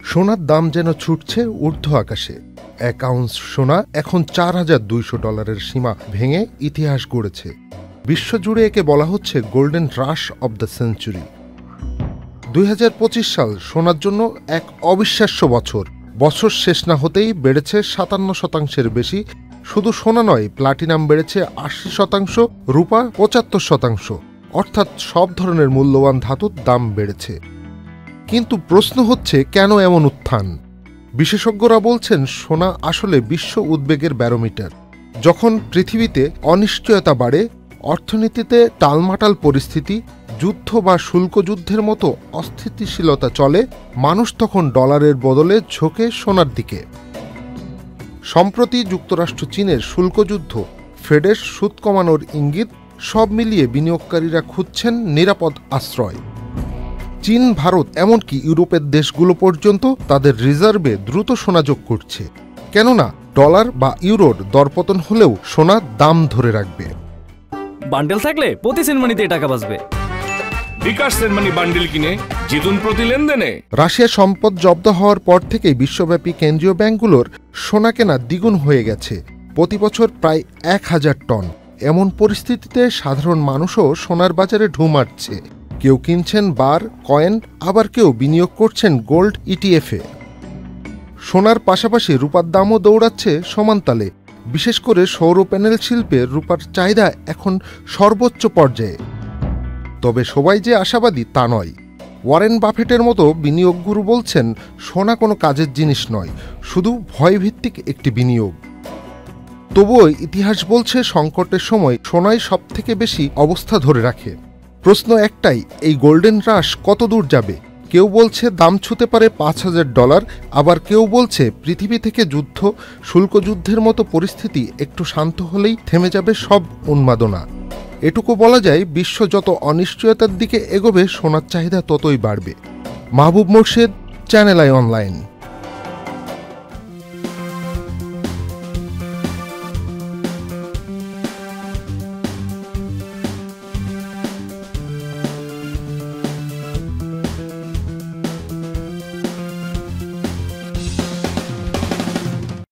সোনার দাম যেন ছুটছে ঊর্ধ্ব আকাশে। 1 আউন্স সোনা এখন $4,200 সীমা ভেঙে ইতিহাস গড়েছে। বিশ্বজুড়ে একে বলা হচ্ছে golden rush of the century. 2025 সাল সোনার জন্য এক অবিশ্বাস্য বছর। বছর শেষ না হতেই বেড়েছে 57%-এর বেশি। শুধু সোনা নয়, প্লাটিনাম বেড়েছে 80%, রূপা 75%, অর্থাৎ সব ধরনের মূল্যবান ধাতুর দাম বেড়েছে। কিন্তু প্রশ্ন হচ্ছে, কেন এমন উত্থান? বিশেষজ্ঞরা বলছেন সোনা আসলে বিশ্ব উদ্বেগের ব্যারোমিটার। যখন পৃথিবীতে অনিশ্চয়তা বাড়ে, অর্থনীতিতে টালমাটাল পরিস্থিতি, যুদ্ধ বা শুল্ক যুদ্ধের মতো অস্থিতিশীলতা চলে, মানুষ তখন ডলারের বদলে ঝোঁকে সোনার দিকে। সম্প্রতি যুক্তরাষ্ট্র চীনের শুল্কযুদ্ধ, ফেডের সুদ কমানোর ইঙ্গিত, সব মিলিয়ে বিনিয়োগকারীরা খুঁজছেন নিরাপদ আশ্রয়। চীন, ভারত, এমনকি ইউরোপের দেশগুলো পর্যন্ত তাদের রিজার্ভে দ্রুত সোনা যোগ করছে, কেননা ডলার বা ইউরোর দরপতন হলেও সোনা দাম ধরে রাখবে। বান্ডেল থাকলে প্রতি সেনমানিতে টাকা বাঁচবে। বিকাশ সেনমানি বান্ডেল কিনে জিতুন প্রতি লেনদেনে। রাশিয়া সম্পদ জব্দ হওয়ার পর থেকেই বিশ্বব্যাপী কেন্দ্রীয় ব্যাংকগুলোর সোনা কেনা দ্বিগুণ হয়ে গেছে, প্রতি বছর প্রায় 1000 টন। এমন পরিস্থিতিতে সাধারণ মানুষও সোনার বাজারে ঢুঁ মারছে। কেউ কিনছেন বার, কয়েন, আবার কেউ বিনিয়োগ করছেন গোল্ড ইটিএফে। সোনার পাশাপাশি রূপার দামও দৌড়াচ্ছে সমানতালে। বিশেষ করে সৌর প্যানেল শিল্পে রূপার চাহিদা এখন সর্বোচ্চ পর্যায়ে। তবে সবাই যে আশাবাদী তা নয়। ওয়ারেন বাফেটের মতো বিনিয়োগগুরু বলছেন, সোনা কোনো কাজের জিনিস নয়, শুধু ভয়ভিত্তিক একটি বিনিয়োগ। তবুও ইতিহাস বলছে, সংকটের সময় সোনাই সবথেকে বেশি অবস্থা ধরে রাখে। প্রশ্ন একটাই, এই গোল্ডেন রাশ কত দূর যাবে? কেউ বলছে দাম ছুঁতে পারে $5000, আবার কেউ বলছে পৃথিবী থেকে যুদ্ধ, শুল্কযুদ্ধের মতো পরিস্থিতি একটু শান্ত হলেই থেমে যাবে সব উন্মাদনা। এটুকু বলা যায়, বিশ্ব যত অনিশ্চয়তার দিকে এগোবে, সোনার চাহিদা ততই বাড়বে। মাহবুব মোর্শেদ, চ্যানেল আই অনলাইন।